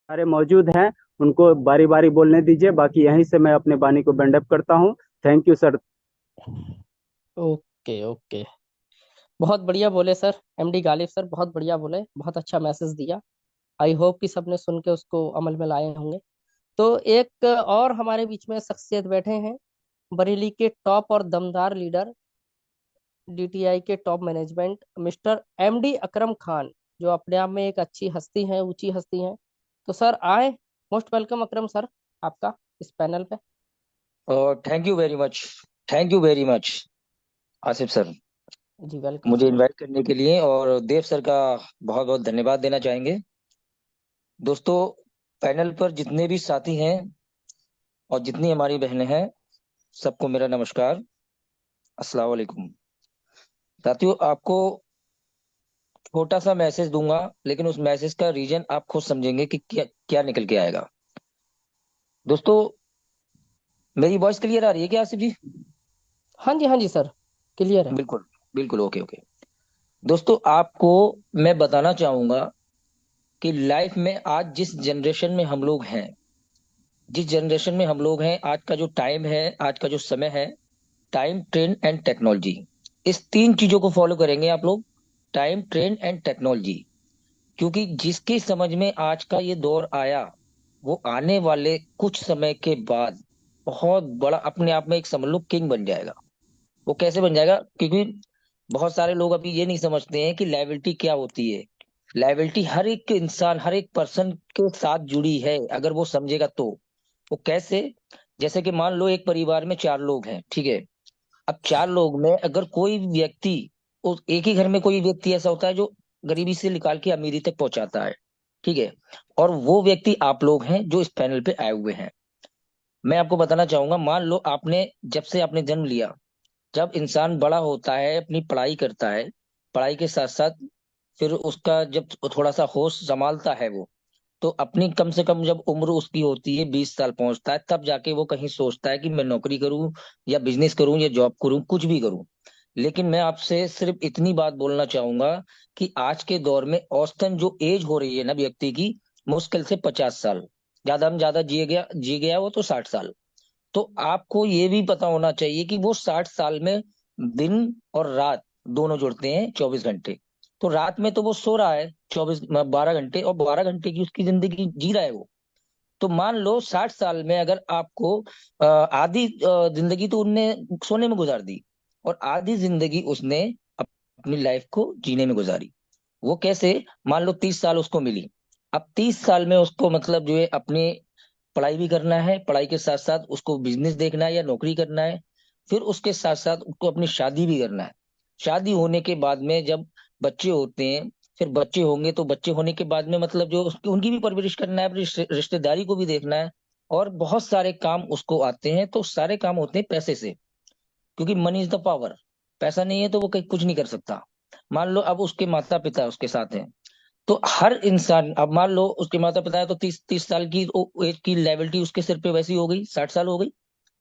सारे मौजूद हैं। उनको बारी बारी बोलने दीजिए, बाकी यहीं से मैं अपने वाणी को बेंड अप करता हूँ। Thank you sir. Okay okay. बहुत बढ़िया बोले सर, एमडी गालिब सर बहुत बढ़िया बोले, बहुत अच्छा मैसेज दिया। आई होप कि सबने सुन के उसको अमल में लाए होंगे। तो एक और हमारे बीच में शख्सियत बैठे हैं, बरेली के टॉप और दमदार लीडर, डीटीआई के top management, mister MD Akram Khan, जो अपने आप में एक अच्छी हस्ती हैं, ऊंची हस्ती हैं। तो सर आए, मोस्ट वेलकम अकरम सर आपका इस पैनल पे। और thank you very much. Thank you very much Asif sir, जी वेलकम मुझे सर। इनवाइट करने के लिए, और देव सर का बहुत बहुत धन्यवाद देना चाहेंगे। दोस्तों, पैनल पर जितने भी साथी हैं और जितनी हमारी बहनें हैं, सबको मेरा नमस्कार। अस्सलाम वालेकुम। साथियों, आपको छोटा सा मैसेज दूंगा, लेकिन उस मैसेज का रीजन आप खुद समझेंगे कि क्या क्या निकल के आएगा। दोस्तों, मेरी वॉइस क्लियर आ रही है क्या आसिफ जी? हाँ जी सर, क्लियर है। बिल्कुल। बिल्कुल ओके ओके। दोस्तों, आपको मैं बताना चाहूंगा कि लाइफ में आज जिस जनरेशन में हम लोग हैं, आज का जो टाइम है, आज का जो समय है, टाइम, ट्रेंड एंड टेक्नोलॉजी, इस तीन चीजों को फॉलो करेंगे आप लोग। Time, trend and technology. क्योंकि जिसकी समझ में आज का ये दौर आया, वो आने वाले कुछ समय के बाद बहुत बड़ा, अपने आप में एक समझ लो किंग बन जाएगा। वो कैसे बन जाएगा? क्योंकि बहुत सारे लोग अभी ये नहीं समझते हैं कि लायबिलिटी क्या होती है। लायबिलिटी हर एक इंसान, हर एक पर्सन के साथ जुड़ी है, अगर वो समझेगा तो। वो कैसे? जैसे कि मान लो एक परिवार में चार लोग हैं, ठीक है। अब चार लोग में अगर कोई व्यक्ति, उस एक ही घर में कोई व्यक्ति ऐसा होता है जो गरीबी से निकाल के अमीरी तक पहुंचाता है, ठीक है। और वो व्यक्ति आप लोग हैं जो इस पैनल पे आए हुए हैं। मैं आपको बताना चाहूंगा, मान लो आपने, जब से आपने जन्म लिया, जब इंसान बड़ा होता है, अपनी पढ़ाई करता है, पढ़ाई के साथ साथ फिर उसका जब थोड़ा सा होश संभालता है वो, तो अपनी कम से कम जब उम्र उसकी होती है 20 साल पहुंचता है, तब जाके वो कहीं सोचता है कि मैं नौकरी करूं या बिजनेस करूं या जॉब करूं, कुछ भी करूं। लेकिन मैं आपसे सिर्फ इतनी बात बोलना चाहूंगा कि आज के दौर में औसतन जो एज हो रही है ना व्यक्ति की, मुश्किल से 50 साल। ज्यादा हम ज्यादा जी गया वो तो 60 साल। तो आपको ये भी पता होना चाहिए कि वो 60 साल में दिन और रात दोनों जुड़ते हैं 24 घंटे। तो रात में तो वो सो रहा है 12 घंटे, और 12 घंटे की उसकी जिंदगी जी रहा है वो। तो मान लो 60 साल में अगर आपको आधी जिंदगी तो उनने सोने में गुजार दी, और आधी जिंदगी उसने अपनी लाइफ को जीने में गुजारी। वो कैसे? मान लो 30 साल उसको मिली। अब 30 साल में उसको मतलब जो है अपनी पढ़ाई भी करना है, पढ़ाई के साथ साथ उसको बिजनेस देखना है या नौकरी करना है, फिर उसके साथ साथ उसको अपनी शादी भी करना है। शादी होने के बाद में जब बच्चे होते हैं, फिर बच्चे होंगे तो बच्चे होने के बाद में मतलब जो उसकी उनकी भी परवरिश करना है, अपनी रिश्तेदारी को भी देखना है। और बहुत सारे काम उसको आते हैं, तो सारे काम होते हैं पैसे से, क्योंकि मनी इज द पावर। पैसा नहीं है तो वो कहीं कुछ नहीं कर सकता। मान लो अब उसके माता पिता उसके साथ हैं, तो हर इंसान, अब मान लो उसके माता पिता है तो 30 30 साल की एज की लाइबिलिटी उसके सिर पे वैसी हो गई, 60 साल हो गई।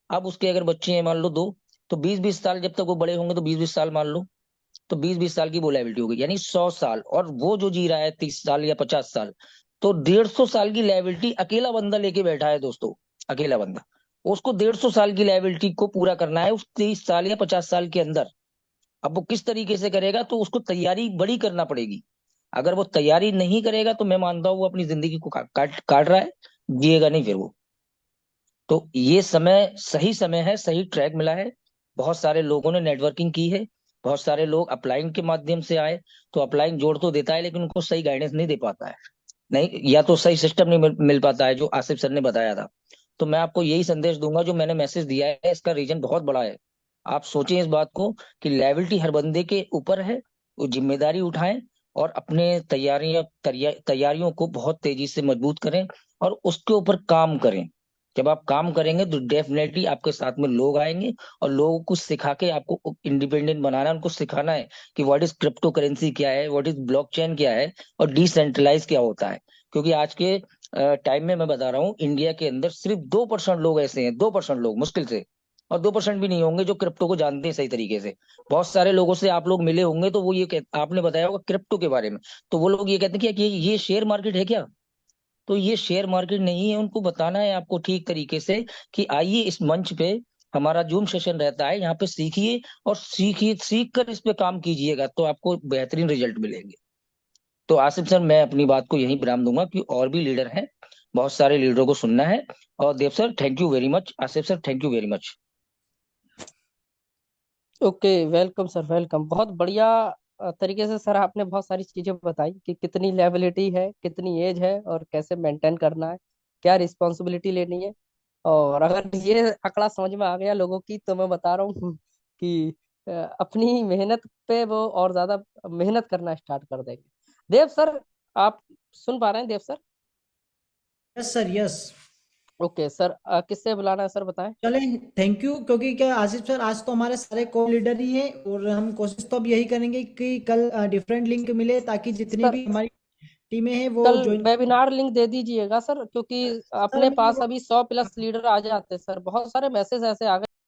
अब उसके अगर बच्चे हैं मान लो दो, तो 20 20 साल जब तक वो बड़े होंगे, तो 20 20 साल मान लो, तो 20 20 साल की वो लाइबिलिटी हो गई, यानी 100 साल। और वो जो जी रहा है 30 साल या 50 साल, तो 150 साल की लाइबिलिटी अकेला बंदा लेके बैठा है दोस्तों। अकेला बंदा, उसको 150 साल की लाइबिलिटी को पूरा करना है उस 30 साल या 50 साल के अंदर। अब वो किस तरीके से करेगा? तो उसको तैयारी बड़ी करना पड़ेगी। अगर वो तैयारी नहीं करेगा तो मैं मानता हूँ वो अपनी जिंदगी को काट काट रहा है, जिएगा नहीं फिर वो। तो ये समय सही समय है, सही ट्रैक मिला है। बहुत सारे लोगों ने नेटवर्किंग की है, बहुत सारे लोग अपलाइन के माध्यम से आए। तो अपलाइन जोड़ तो देता है, लेकिन उनको सही गाइडेंस नहीं दे पाता है, नहीं, या तो सही सिस्टम नहीं मिल पाता है, जो आसिफ सर ने बताया था। तो मैं आपको यही संदेश दूंगा, जो मैंने मैसेज दिया है इसका रीजन बहुत बड़ा है। आप सोचें इस बात को कि लायबिलिटी हर बंदे के ऊपर है। वो जिम्मेदारी उठाएं और अपने तैयारियों को बहुत तेजी से मजबूत करें, और उसके ऊपर काम करें। जब आप काम करेंगे तो डेफिनेटली आपके साथ में लोग आएंगे, और लोगों को सिखा के आपको इंडिपेंडेंट बनाना है, उनको सिखाना है कि व्हाट इज क्रिप्टो करेंसी क्या है, व्हाट इज ब्लॉकचेन क्या है, और डिसेंट्रलाइज क्या होता है। क्योंकि आज के टाइम में मैं बता रहा हूँ, इंडिया के अंदर सिर्फ 2% लोग ऐसे हैं, 2% लोग मुश्किल से, और 2% भी नहीं होंगे जो क्रिप्टो को जानते हैं सही तरीके से। बहुत सारे लोगों से आप लोग मिले होंगे, तो वो ये आपने बताया होगा क्रिप्टो के बारे में, तो वो लोग ये कहते हैं कि ये शेयर मार्केट है क्या? तो ये शेयर मार्केट नहीं है, उनको बताना है आपको ठीक तरीके से कि आइए इस मंच पे, हमारा जूम सेशन रहता है, यहाँ पे सीखिए, और सीख कर इस पे काम कीजिएगा तो आपको बेहतरीन रिजल्ट मिलेंगे। तो आसिफ सर, मैं अपनी बात को यहीं विराम दूंगा कि और भी लीडर हैं, बहुत सारे लीडरों को सुनना है। और Dev sir thank you very much, Asif sir thank you very much. Okay, welcome sir, welcome. बहुत बढ़िया तरीके से सर आपने बहुत सारी चीजें बताई कि कितनी लेबिलिटी है, कितनी एज है, और कैसे मेंटेन करना है, क्या रिस्पॉन्सिबिलिटी लेनी है। और अगर ये आंकड़ा समझ में आ गया लोगों की, तो मैं बता रहा हूँ कि अपनी मेहनत पे वो और ज्यादा मेहनत करना स्टार्ट कर देंगे। देव सर, आप सुन पा रहे हैं Dev sir? Yes sir, yes. Okay sir, किससे बुलाना है सर, बताएं। चलें, थैंक यू। क्योंकि क्या आसिफ सर, आज तो हमारे सारे को लीडर ही हैं, और हम कोशिश तो अब यही करेंगे कि कल डिफरेंट लिंक मिले, ताकि जितनी सर, भी हमारी टीमें हैं वो कल ज्वाइन। वेबिनार लिंक दे दीजिएगा सर, क्योंकि सर अपने मैं पास अभी 100 प्लस लीडर आ जाते हैं सर। बहुत सारे मैसेज ऐसे आ गए